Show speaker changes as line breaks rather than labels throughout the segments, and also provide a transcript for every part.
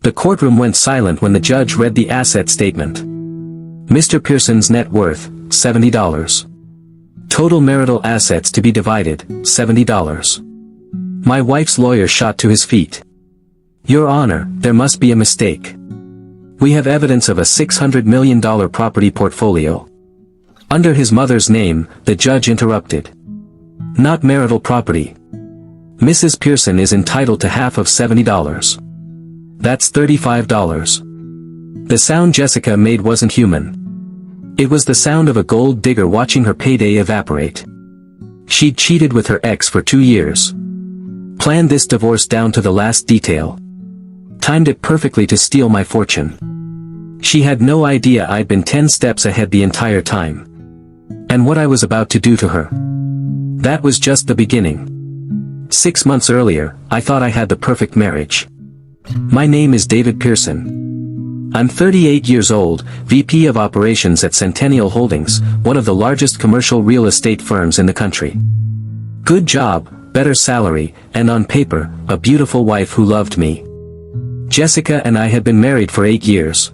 The courtroom went silent when the judge read the asset statement. Mr. Pearson's net worth, $70. Total marital assets to be divided, $70. My wife's lawyer shot to his feet. Your Honor, there must be a mistake. We have evidence of a $600 million property portfolio. Under his mother's name, the judge interrupted. Not marital property. Mrs. Pearson is entitled to half of $70. That's $35. The sound Jessica made wasn't human. It was the sound of a gold digger watching her payday evaporate. She'd cheated with her ex for 2 years. Planned this divorce down to the last detail. Timed it perfectly to steal my fortune. She had no idea I'd been 10 steps ahead the entire time. And what I was about to do to her. That was just the beginning. 6 months earlier, I thought I had the perfect marriage. My name is David Pearson. I'm 38 years old, VP of Operations at Centennial Holdings, one of the largest commercial real estate firms in the country. Good job, better salary, and on paper, a beautiful wife who loved me. Jessica and I had been married for 8 years.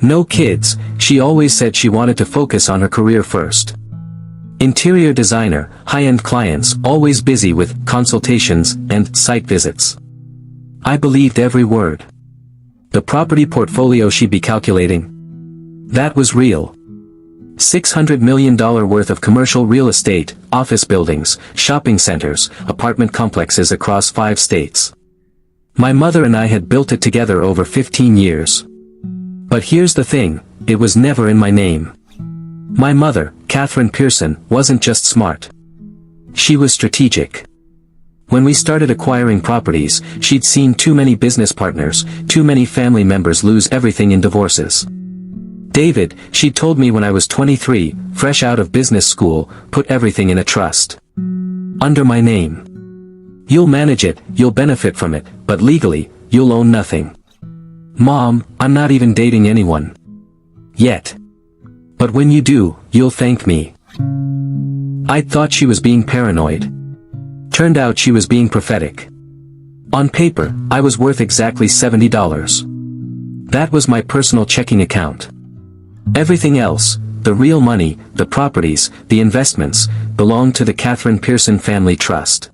No kids, she always said she wanted to focus on her career first. Interior designer, high-end clients, always busy with consultations and site visits. I believed every word. The property portfolio she'd be calculating. That was real. $600 million worth of commercial real estate, office buildings, shopping centers, apartment complexes across 5 states. My mother and I had built it together over 15 years. But here's the thing, it was never in my name. My mother, Catherine Pearson, wasn't just smart. She was strategic. When we started acquiring properties, she'd seen too many business partners, too many family members lose everything in divorces. David, she told me when I was 23, fresh out of business school, put everything in a trust. Under my name. You'll manage it, you'll benefit from it, but legally, you'll own nothing. Mom, I'm not even dating anyone. Yet. But when you do, you'll thank me. I'd thought she was being paranoid. Turned out she was being prophetic. On paper, I was worth exactly $70. That was my personal checking account. Everything else, the real money, the properties, the investments, belonged to the Catherine Pearson Family Trust.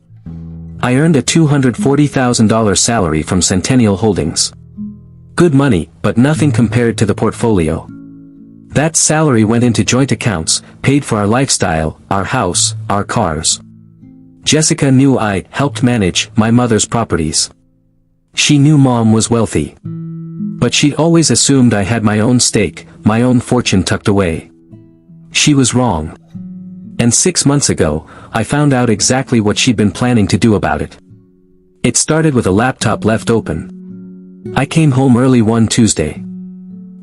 I earned a $240,000 salary from Centennial Holdings. Good money, but nothing compared to the portfolio. That salary went into joint accounts, paid for our lifestyle, our house, our cars. Jessica knew I helped manage my mother's properties. She knew Mom was wealthy. But she'd always assumed I had my own stake, my own fortune tucked away. She was wrong. And 6 months ago, I found out exactly what she'd been planning to do about it. It started with a laptop left open. I came home early one Tuesday.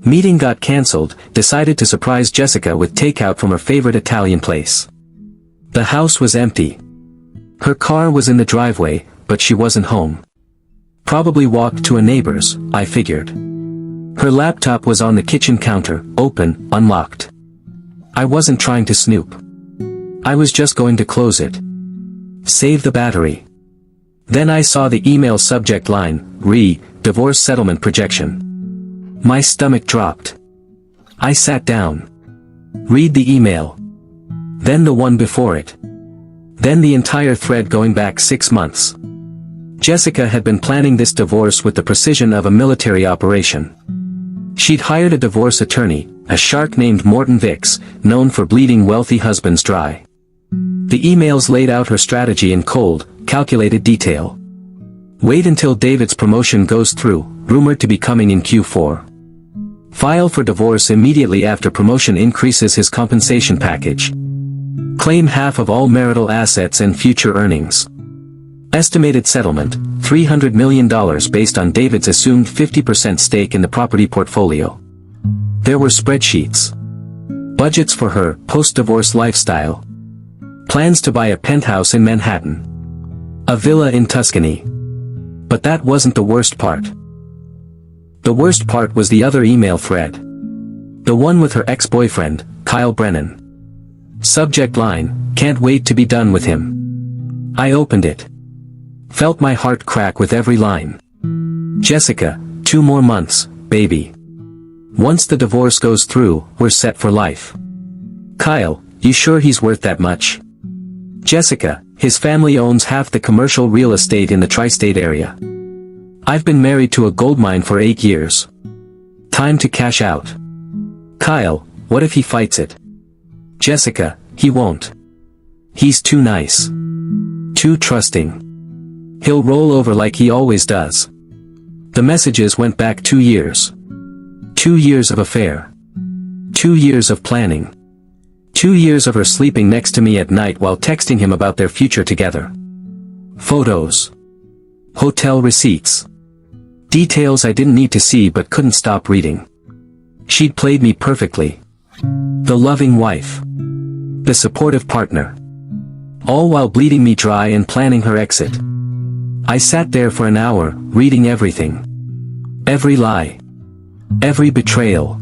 Meeting got cancelled, decided to surprise Jessica with takeout from her favorite Italian place. The house was empty. Her car was in the driveway, but she wasn't home. Probably walked to a neighbor's, I figured. Her laptop was on the kitchen counter, open, unlocked. I wasn't trying to snoop. I was just going to close it. Save the battery. Then I saw the email subject line, divorce settlement projection. My stomach dropped. I sat down. Read the email. Then the one before it. Then the entire thread going back 6 months. Jessica had been planning this divorce with the precision of a military operation. She'd hired a divorce attorney, a shark named Morton Vicks, known for bleeding wealthy husbands dry. The emails laid out her strategy in cold, calculated detail. Wait until David's promotion goes through, rumored to be coming in Q4. File for divorce immediately after promotion increases his compensation package. Claim half of all marital assets and future earnings. Estimated settlement, $300 million based on David's assumed 50% stake in the property portfolio. There were spreadsheets. Budgets for her post-divorce lifestyle. Plans to buy a penthouse in Manhattan. A villa in Tuscany. But that wasn't the worst part. The worst part was the other email thread. The one with her ex-boyfriend, Kyle Brennan. Subject line, can't wait to be done with him. I opened it. Felt my heart crack with every line. Jessica, 2 more months, baby. Once the divorce goes through, we're set for life. Kyle, you sure he's worth that much? Jessica, his family owns half the commercial real estate in the tri-state area. I've been married to a gold mine for 8 years. Time to cash out. Kyle, what if he fights it? Jessica, he won't. He's too nice. Too trusting. He'll roll over like he always does. The messages went back 2 years. 2 years of affair. 2 years of planning. 2 years of her sleeping next to me at night while texting him about their future together. Photos. Hotel receipts. Details I didn't need to see but couldn't stop reading. She'd played me perfectly. The loving wife. The supportive partner. All while bleeding me dry and planning her exit. I sat there for an hour, reading everything. Every lie. Every betrayal.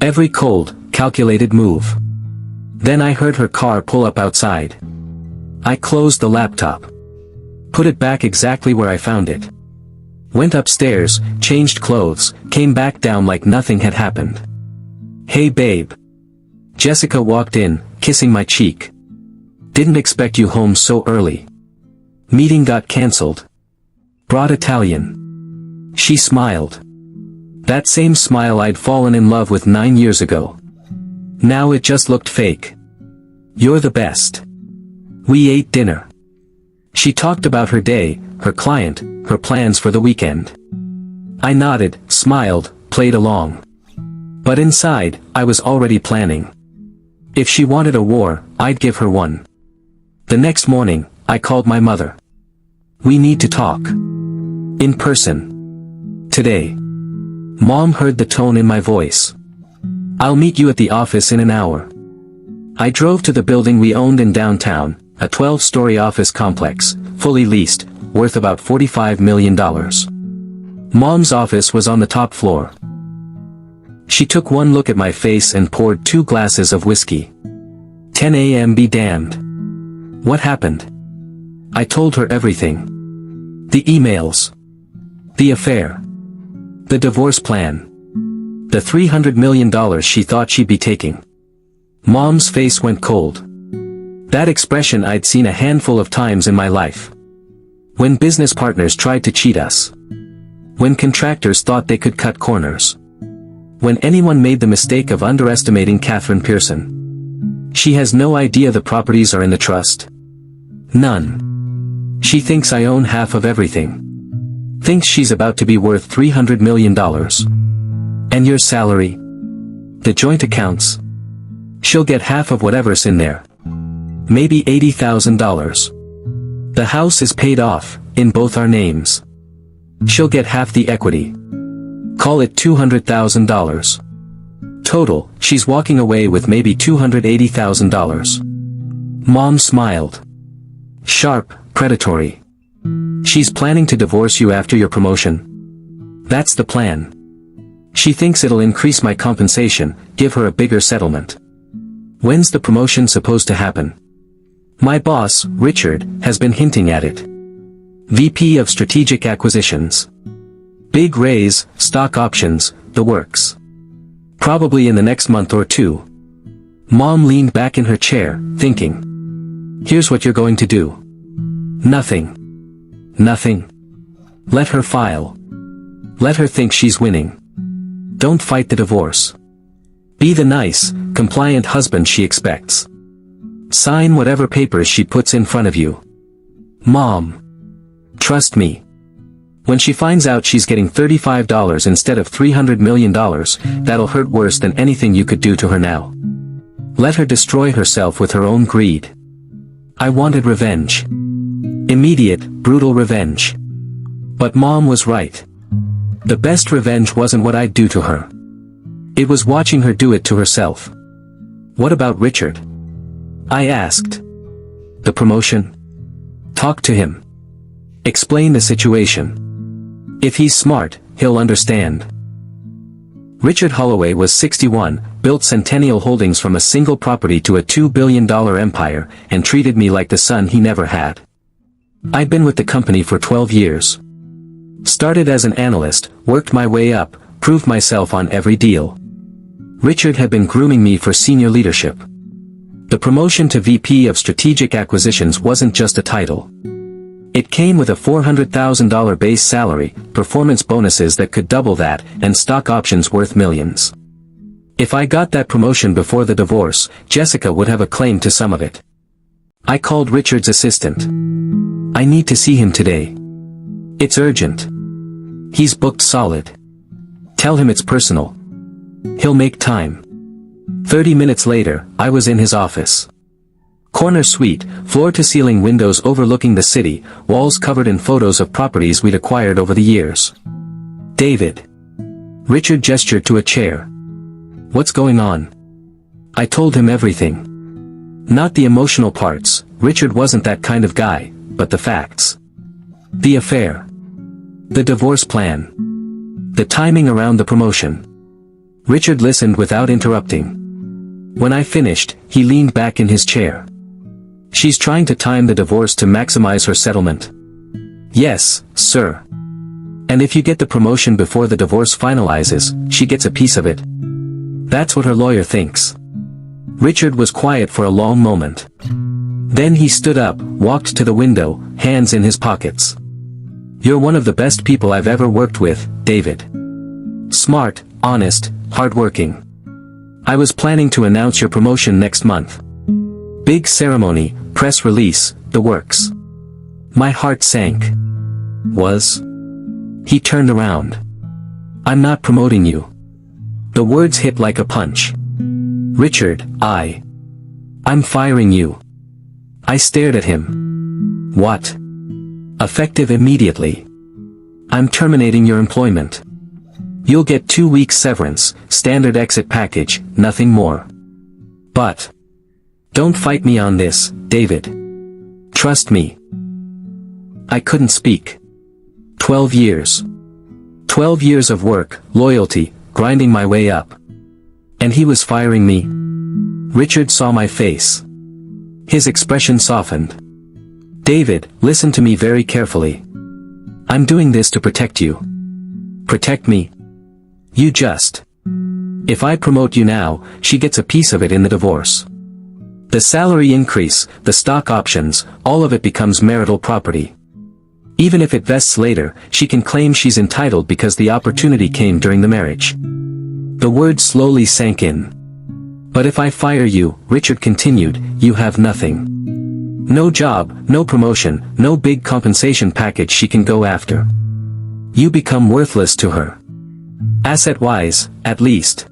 Every cold, calculated move. Then I heard her car pull up outside. I closed the laptop. Put it back exactly where I found it. Went upstairs, changed clothes, came back down like nothing had happened. Hey babe. Jessica walked in, kissing my cheek. Didn't expect you home so early. Meeting got cancelled. Brought Italian. She smiled. That same smile I'd fallen in love with 9 years ago. Now it just looked fake. You're the best. We ate dinner. She talked about her day, her client, her plans for the weekend. I nodded, smiled, played along. But inside, I was already planning. If she wanted a war, I'd give her one. The next morning, I called my mother. We need to talk. In person. Today. Mom heard the tone in my voice. I'll meet you at the office in an hour. I drove to the building we owned in downtown, a 12-story office complex, fully leased, worth about $45 million. Mom's office was on the top floor. She took one look at my face and poured 2 glasses of whiskey. 10 a.m. be damned. What happened? I told her everything. The emails. The affair. The divorce plan. The $300 million she thought she'd be taking. Mom's face went cold. That expression I'd seen a handful of times in my life. When business partners tried to cheat us. When contractors thought they could cut corners. When anyone made the mistake of underestimating Catherine Pearson. She has no idea the properties are in the trust. None. She thinks I own half of everything. Thinks she's about to be worth $300 million. And your salary? The joint accounts? She'll get half of whatever's in there. Maybe $80,000. The house is paid off, in both our names. She'll get half the equity. Call it $200,000. Total, she's walking away with maybe $280,000. Mom smiled. Sharp, predatory. She's planning to divorce you after your promotion. That's the plan. She thinks it'll increase my compensation, give her a bigger settlement. When's the promotion supposed to happen? My boss, Richard, has been hinting at it. VP of Strategic Acquisitions. Big raise, stock options, the works. Probably in the next month or 2. Mom leaned back in her chair, thinking. Here's what you're going to do. Nothing. Nothing. Let her file. Let her think she's winning. Don't fight the divorce. Be the nice, compliant husband she expects. Sign whatever papers she puts in front of you. Mom. Trust me. When she finds out she's getting $35 instead of $300 million, that'll hurt worse than anything you could do to her now. Let her destroy herself with her own greed. I wanted revenge. Immediate, brutal revenge. But Mom was right. The best revenge wasn't what I'd do to her. It was watching her do it to herself. What about Richard? I asked. The promotion? Talk to him. Explain the situation. If he's smart, he'll understand. Richard Holloway was 61, built Centennial Holdings from a single property to a $2 billion empire, and treated me like the son he never had. I'd been with the company for 12 years. Started as an analyst, worked my way up, proved myself on every deal. Richard had been grooming me for senior leadership. The promotion to VP of Strategic Acquisitions wasn't just a title. It came with a $400,000 base salary, performance bonuses that could double that, and stock options worth millions. If I got that promotion before the divorce, Jessica would have a claim to some of it. I called Richard's assistant. I need to see him today. It's urgent. He's booked solid. Tell him it's personal. He'll make time. 30 minutes later, I was in his office. Corner suite, floor-to-ceiling windows overlooking the city, walls covered in photos of properties we'd acquired over the years. David. Richard gestured to a chair. What's going on? I told him everything. Not the emotional parts, Richard wasn't that kind of guy, but the facts. The affair. The divorce plan. The timing around the promotion. Richard listened without interrupting. When I finished, he leaned back in his chair. She's trying to time the divorce to maximize her settlement. Yes, sir. And if you get the promotion before the divorce finalizes, she gets a piece of it. That's what her lawyer thinks. Richard was quiet for a long moment. Then he stood up, walked to the window, hands in his pockets. You're one of the best people I've ever worked with, David. Smart, honest, hardworking. I was planning to announce your promotion next month. Big ceremony, press release, the works. My heart sank. Was? He turned around. I'm not promoting you. The words hit like a punch. Richard, I'm firing you. I stared at him. What? Effective immediately. I'm terminating your employment. You'll get 2 weeks severance, standard exit package, nothing more. But don't fight me on this, David. Trust me. I couldn't speak. 12 years. 12 years of work, loyalty, grinding my way up. And he was firing me. Richard saw my face. His expression softened. David, listen to me very carefully. I'm doing this to protect you. Protect me. You just. If I promote you now, she gets a piece of it in the divorce. The salary increase, the stock options, all of it becomes marital property. Even if it vests later, she can claim she's entitled because the opportunity came during the marriage. The word slowly sank in. But if I fire you, Richard continued, you have nothing. No job, no promotion, no big compensation package she can go after. You become worthless to her. Asset-wise, at least.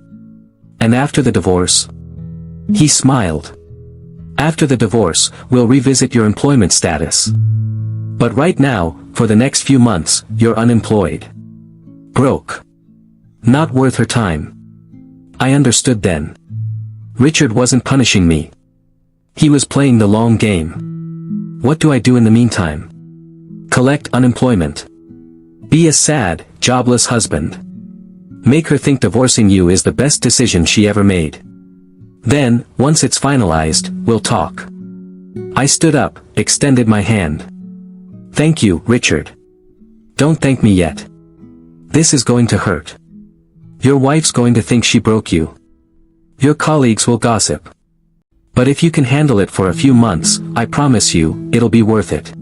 And after the divorce? He smiled. After the divorce, we'll revisit your employment status. But right now, for the next few months, you're unemployed. Broke. Not worth her time. I understood then. Richard wasn't punishing me. He was playing the long game. What do I do in the meantime? Collect unemployment. Be a sad, jobless husband. Make her think divorcing you is the best decision she ever made. Then, once it's finalized, we'll talk. I stood up, extended my hand. Thank you, Richard. Don't thank me yet. This is going to hurt. Your wife's going to think she broke you. Your colleagues will gossip. But if you can handle it for a few months, I promise you, it'll be worth it.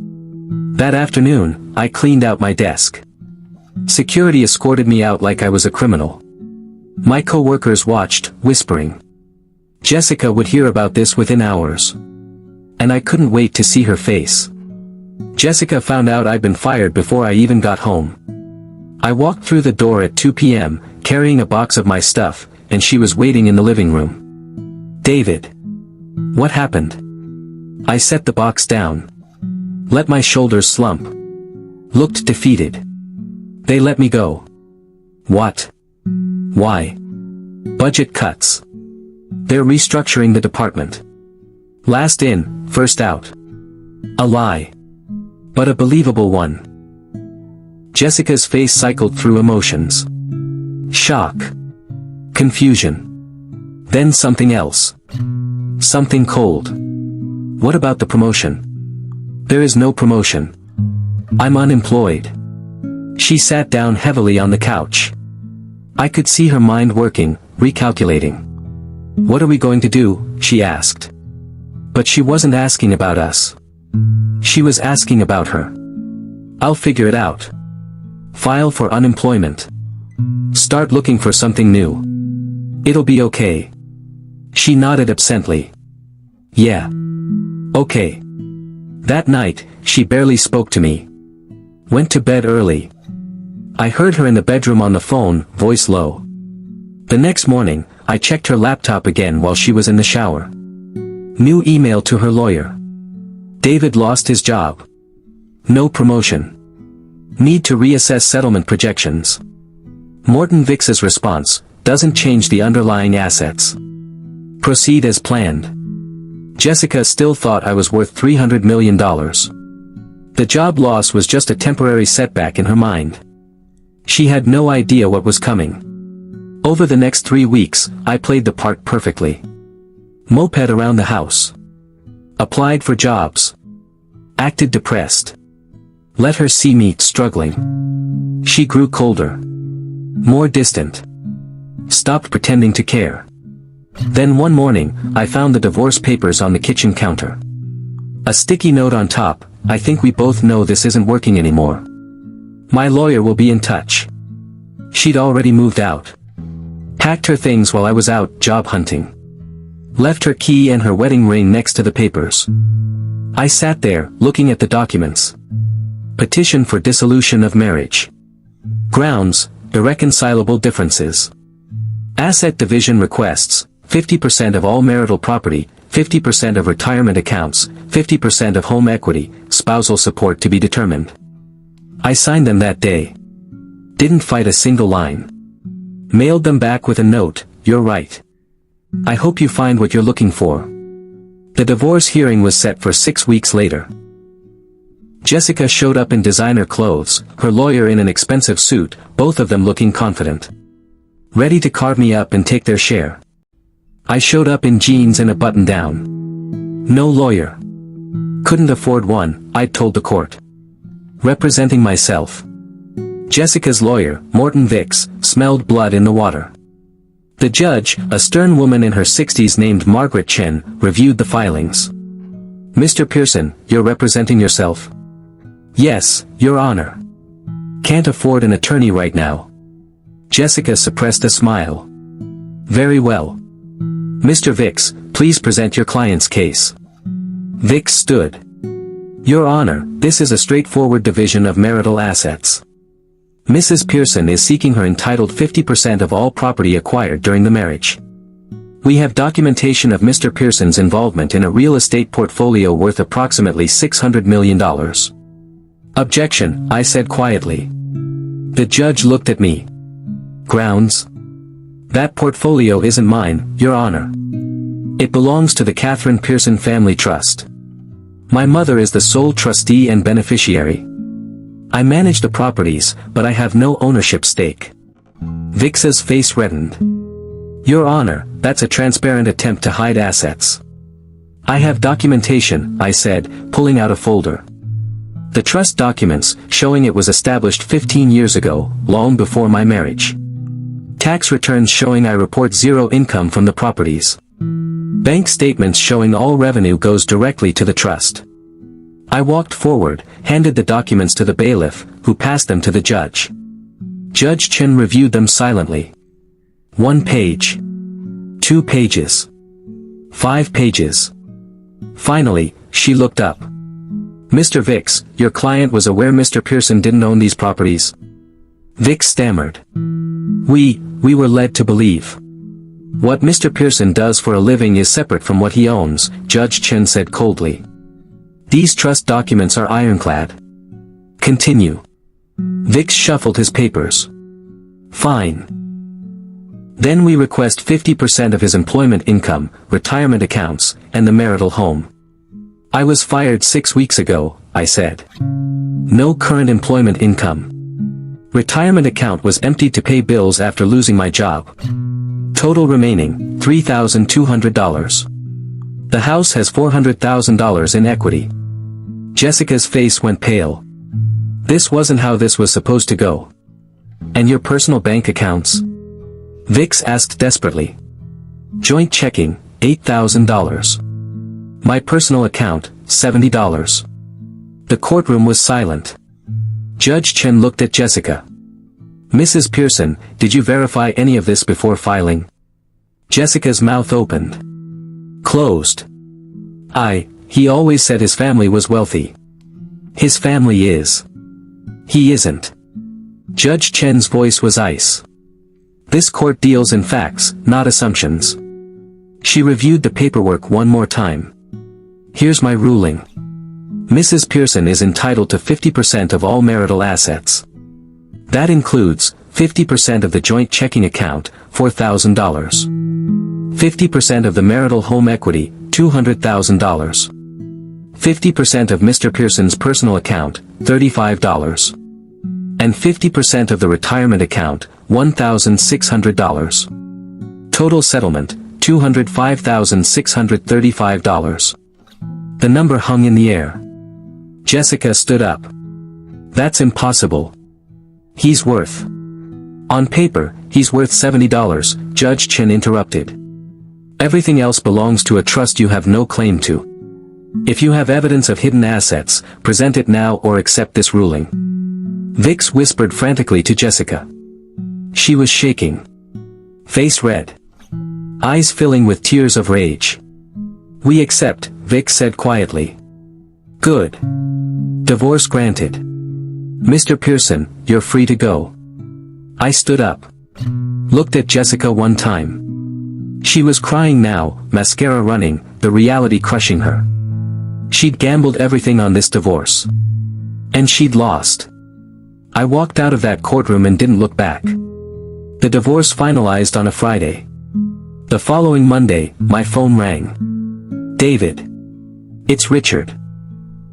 That afternoon, I cleaned out my desk. Security escorted me out like I was a criminal. My co-workers watched, whispering. Jessica would hear about this within hours. And I couldn't wait to see her face. Jessica found out I'd been fired before I even got home. I walked through the door at 2 p.m., carrying a box of my stuff, and she was waiting in the living room. David. What happened? I set the box down. Let my shoulders slump. Looked defeated. They let me go. What? Why? Budget cuts. They're restructuring the department. Last in, first out. A lie. But a believable one. Jessica's face cycled through emotions. Shock. Confusion. Then something else. Something cold. What about the promotion? There is no promotion. I'm unemployed. She sat down heavily on the couch. I could see her mind working, recalculating. "What are we going to do?" she asked. But she wasn't asking about us. She was asking about her. "I'll figure it out. File for unemployment. Start looking for something new. It'll be okay." She nodded absently. "Yeah. Okay." That night, she barely spoke to me. Went to bed early. I heard her in the bedroom on the phone, voice low. The next morning, I checked her laptop again while she was in the shower. New email to her lawyer. David lost his job. No promotion. Need to reassess settlement projections. Morton Vicks's response, doesn't change the underlying assets. Proceed as planned. Jessica still thought I was worth $300 million. The job loss was just a temporary setback in her mind. She had no idea what was coming. Over the next 3 weeks, I played the part perfectly. Moped around the house. Applied for jobs. Acted depressed. Let her see me struggling. She grew colder. More distant. Stopped pretending to care. Then one morning, I found the divorce papers on the kitchen counter. A sticky note on top, "I think we both know this isn't working anymore. My lawyer will be in touch." She'd already moved out. Packed her things while I was out job hunting. Left her key and her wedding ring next to the papers. I sat there, looking at the documents. Petition for dissolution of marriage. Grounds, irreconcilable differences. Asset division requests, 50% of all marital property, 50% of retirement accounts, 50% of home equity, spousal support to be determined. I signed them that day. Didn't fight a single line. Mailed them back with a note, "You're right. I hope you find what you're looking for." The divorce hearing was set for 6 weeks later. Jessica showed up in designer clothes, her lawyer in an expensive suit, both of them looking confident. Ready to carve me up and take their share. I showed up in jeans and a button-down. No lawyer. Couldn't afford one, I'd told the court. Representing myself. Jessica's lawyer, Morton Vicks, smelled blood in the water. The judge, a stern woman in her 60s named Margaret Chen, reviewed the filings. "Mr. Pearson, you're representing yourself?" "Yes, Your Honor. Can't afford an attorney right now." Jessica suppressed a smile. "Very well. Mr. Vicks, please present your client's case." Vicks stood. "Your Honor, this is a straightforward division of marital assets. Mrs. Pearson is seeking her entitled 50% of all property acquired during the marriage. We have documentation of Mr. Pearson's involvement in a real estate portfolio worth approximately $600 million. "Objection," I said quietly. The judge looked at me. "Grounds?" "That portfolio isn't mine, Your Honor. It belongs to the Catherine Pearson Family Trust. My mother is the sole trustee and beneficiary. I manage the properties, but I have no ownership stake." Vicks's face reddened. "Your Honor, that's a transparent attempt to hide assets." "I have documentation," I said, pulling out a folder. The trust documents, showing it was established 15 years ago, long before my marriage. Tax returns showing I report zero income from the properties. Bank statements showing all revenue goes directly to the trust. I walked forward, handed the documents to the bailiff, who passed them to the judge. Judge Chen reviewed them silently. 1 page. 2 pages. 5 pages. Finally, she looked up. "Mr. Vicks, your client was aware Mr. Pearson didn't own these properties?" Vicks stammered. We were led to believe. "What Mr. Pearson does for a living is separate from what he owns," Judge Chen said coldly. "These trust documents are ironclad. Continue." Vicks shuffled his papers. "Fine. Then we request 50% of his employment income, retirement accounts, and the marital home." "I was fired 6 weeks ago," I said. "No current employment income. Retirement account was emptied to pay bills after losing my job. Total remaining, $3,200. The house has $400,000 in equity." Jessica's face went pale. This wasn't how this was supposed to go. And your personal bank accounts? Vix asked desperately. Joint checking, $8,000. My personal account, $70. The courtroom was silent. Judge Chen looked at Jessica. Mrs. Pearson, did you verify any of this before filing? Jessica's mouth opened. Closed. He always said his family was wealthy. His family is. He isn't. Judge Chen's voice was ice. This court deals in facts, not assumptions. She reviewed the paperwork one more time. Here's my ruling. Mrs. Pearson is entitled to 50% of all marital assets. That includes 50% of the joint checking account, $4,000. 50% of the marital home equity, $200,000. 50% of Mr. Pearson's personal account, $35. And 50% of the retirement account, $1,600. Total settlement, $205,635. The number hung in the air. Jessica stood up. That's impossible. He's worth. On paper, he's worth $70, Judge Chen interrupted. Everything else belongs to a trust you have no claim to. If you have evidence of hidden assets, present it now or accept this ruling. Vix whispered frantically to Jessica. She was shaking. Face red. Eyes filling with tears of rage. We accept, Vix said quietly. Good. Divorce granted. Mr. Pearson, you're free to go. I stood up. Looked at Jessica one time. She was crying now, mascara running, the reality crushing her. She'd gambled everything on this divorce. And she'd lost. I walked out of that courtroom and didn't look back. The divorce finalized on a Friday. The following Monday, my phone rang. David. It's Richard.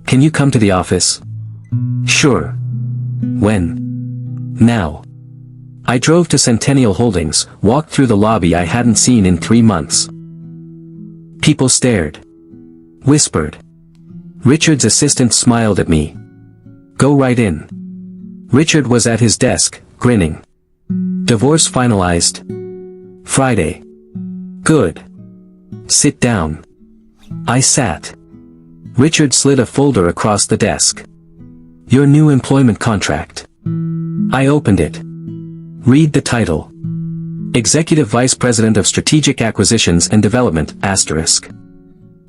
Can you come to the office? Sure. When? Now. I drove to Centennial Holdings, walked through the lobby I hadn't seen in 3 months. People stared. Whispered. Richard's assistant smiled at me. Go right in. Richard was at his desk, grinning. Divorce finalized. Friday. Good. Sit down. I sat. Richard slid a folder across the desk. Your new employment contract. I opened it. Read the title. Executive Vice President of Strategic Acquisitions and Development, *.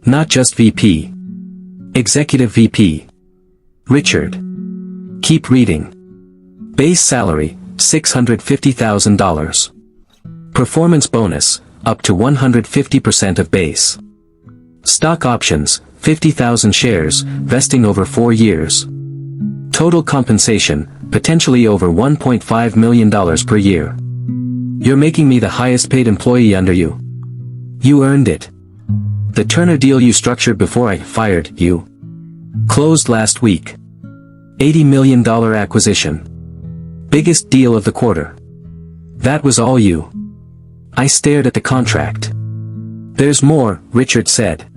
Not just VP. Executive VP. Richard. Keep reading. Base salary, $650,000. Performance bonus, up to 150% of base. Stock options, 50,000 shares, vesting over 4 years. Total compensation, potentially over $1.5 million per year. You're making me the highest paid employee under you. You earned it. The Turner deal you structured before I fired you. Closed last week. $80 million acquisition. Biggest deal of the quarter. That was all you. I stared at the contract. There's more, Richard said.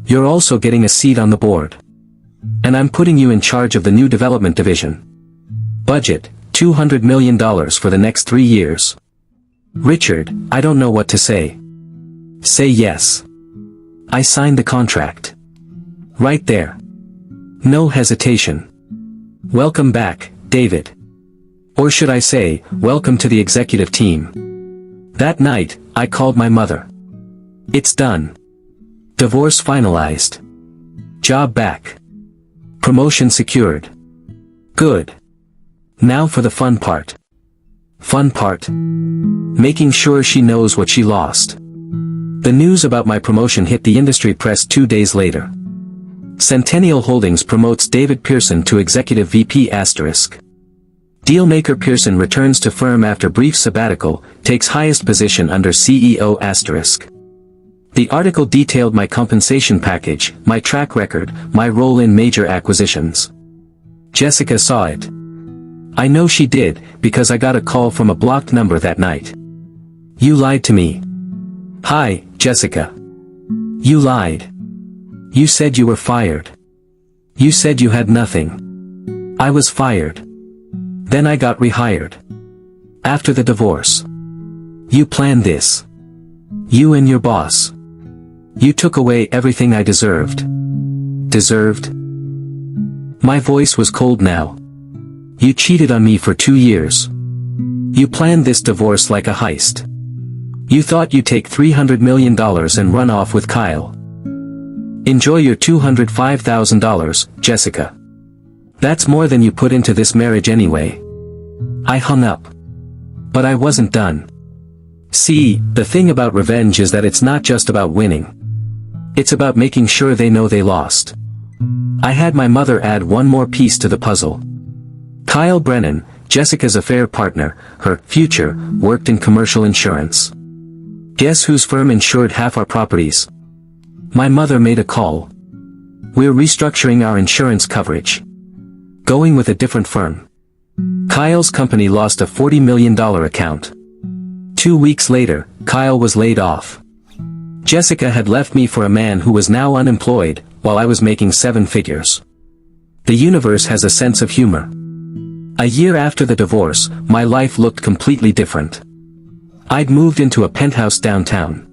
You're also getting a seat on the board. And I'm putting you in charge of the new development division. Budget, $200 million for the next 3 years. Richard, I don't know what to say. Say yes. I signed the contract. Right there. No hesitation. Welcome back, David. Or should I say, welcome to the executive team. That night, I called my mother. It's done. Divorce finalized. Job back. Promotion secured. Good. Now for the fun part. Fun part. Making sure she knows what she lost. The news about my promotion hit the industry press 2 days later. Centennial Holdings promotes David Pearson to Executive VP *. Dealmaker Pearson returns to firm after brief sabbatical, takes highest position under CEO *. The article detailed my compensation package, my track record, my role in major acquisitions. Jessica saw it. I know she did, because I got a call from a blocked number that night. You lied to me. Hi, Jessica. You lied. You said you were fired. You said you had nothing. I was fired. Then I got rehired. After the divorce. You planned this. You and your boss. You took away everything I deserved. Deserved? My voice was cold now. You cheated on me for 2 years. You planned this divorce like a heist. You thought you'd take $300 million and run off with Kyle. Enjoy your $205,000, Jessica. That's more than you put into this marriage anyway. I hung up. But I wasn't done. See, the thing about revenge is that it's not just about winning. It's about making sure they know they lost. I had my mother add one more piece to the puzzle. Kyle Brennan, Jessica's affair partner, her future, worked in commercial insurance. Guess whose firm insured half our properties? My mother made a call. We're restructuring our insurance coverage. Going with a different firm. Kyle's company lost a $40 million account. 2 weeks later, Kyle was laid off. Jessica had left me for a man who was now unemployed, while I was making 7 figures. The universe has a sense of humor. A year after the divorce, my life looked completely different. I'd moved into a penthouse downtown.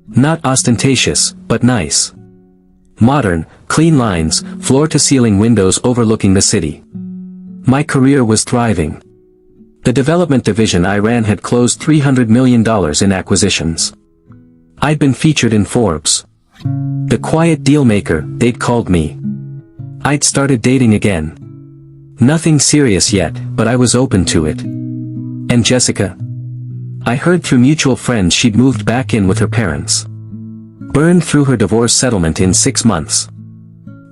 Not ostentatious, but nice. Modern, clean lines, floor-to-ceiling windows overlooking the city. My career was thriving. The development division I ran had closed $300 million in acquisitions. I'd been featured in Forbes. The quiet dealmaker, they'd called me. I'd started dating again. Nothing serious yet, but I was open to it. And Jessica? I heard through mutual friends she'd moved back in with her parents. Burned through her divorce settlement in 6 months.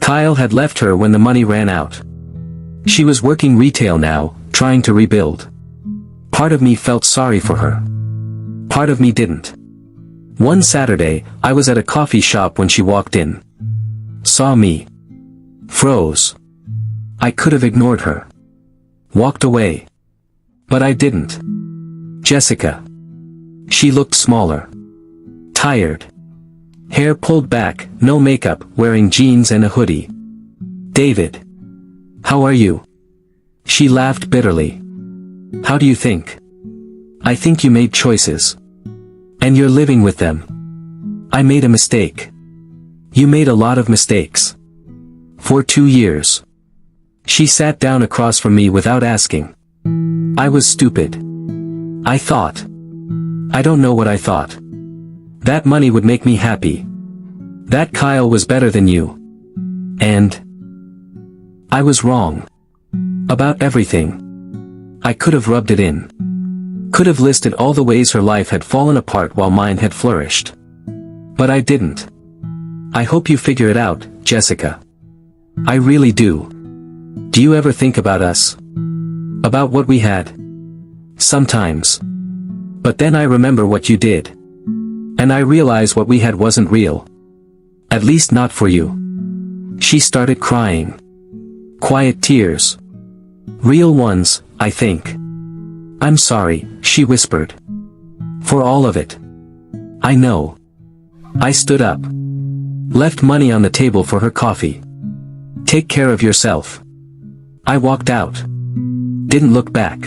Kyle had left her when the money ran out. She was working retail now, trying to rebuild. Part of me felt sorry for her. Part of me didn't. One Saturday, I was at a coffee shop when she walked in. Saw me. Froze. I could have ignored her. Walked away. But I didn't. Jessica. She looked smaller. Tired. Hair pulled back, no makeup, wearing jeans and a hoodie. David. How are you? She laughed bitterly. How do you think? I think you made choices. And you're living with them. I made a mistake. You made a lot of mistakes. For 2 years. She sat down across from me without asking. I was stupid. I thought. I don't know what I thought. That money would make me happy. That Kyle was better than you. And I was wrong. About everything. I could have rubbed it in. Could have listed all the ways her life had fallen apart while mine had flourished. But I didn't. I hope you figure it out, Jessica. I really do. Do you ever think about us? About what we had? Sometimes. But then I remember what you did. And I realize what we had wasn't real. At least not for you. She started crying. Quiet tears. Real ones, I think. I'm sorry, she whispered. For all of it. I know. I stood up. Left money on the table for her coffee. Take care of yourself. I walked out. Didn't look back.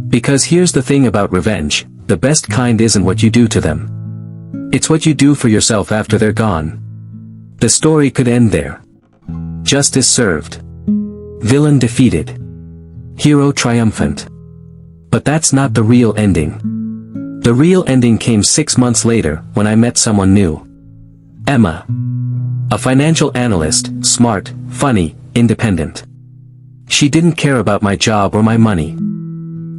Because here's the thing about revenge, the best kind isn't what you do to them. It's what you do for yourself after they're gone. The story could end there. Justice served. Villain defeated. Hero triumphant. But that's not the real ending. The real ending came 6 months later, when I met someone new. Emma. A financial analyst, smart, funny, independent. She didn't care about my job or my money.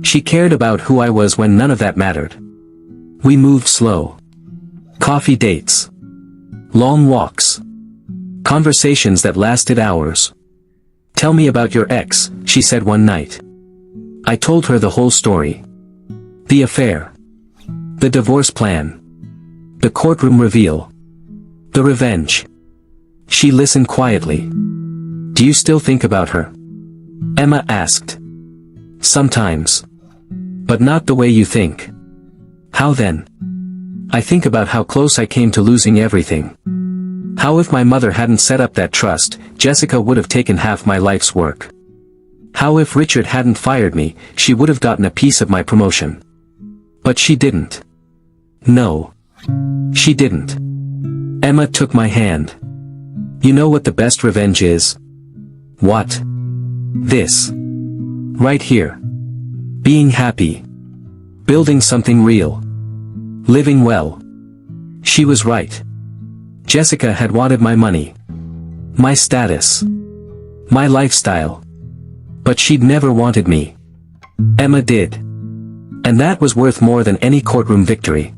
She cared about who I was when none of that mattered. We moved slow. Coffee dates. Long walks. Conversations that lasted hours. Tell me about your ex, she said one night. I told her the whole story. The affair. The divorce plan. The courtroom reveal. The revenge. She listened quietly. Do you still think about her? Emma asked. Sometimes. But not the way you think. How then? I think about how close I came to losing everything. How if my mother hadn't set up that trust, Jessica would have taken half my life's work. How if Richard hadn't fired me, she would have gotten a piece of my promotion. But she didn't. No. She didn't. Emma took my hand. You know what the best revenge is? What? This. Right here. Being happy. Building something real. Living well. She was right. Jessica had wanted my money. My status. My lifestyle. But she'd never wanted me. Emma did. And that was worth more than any courtroom victory.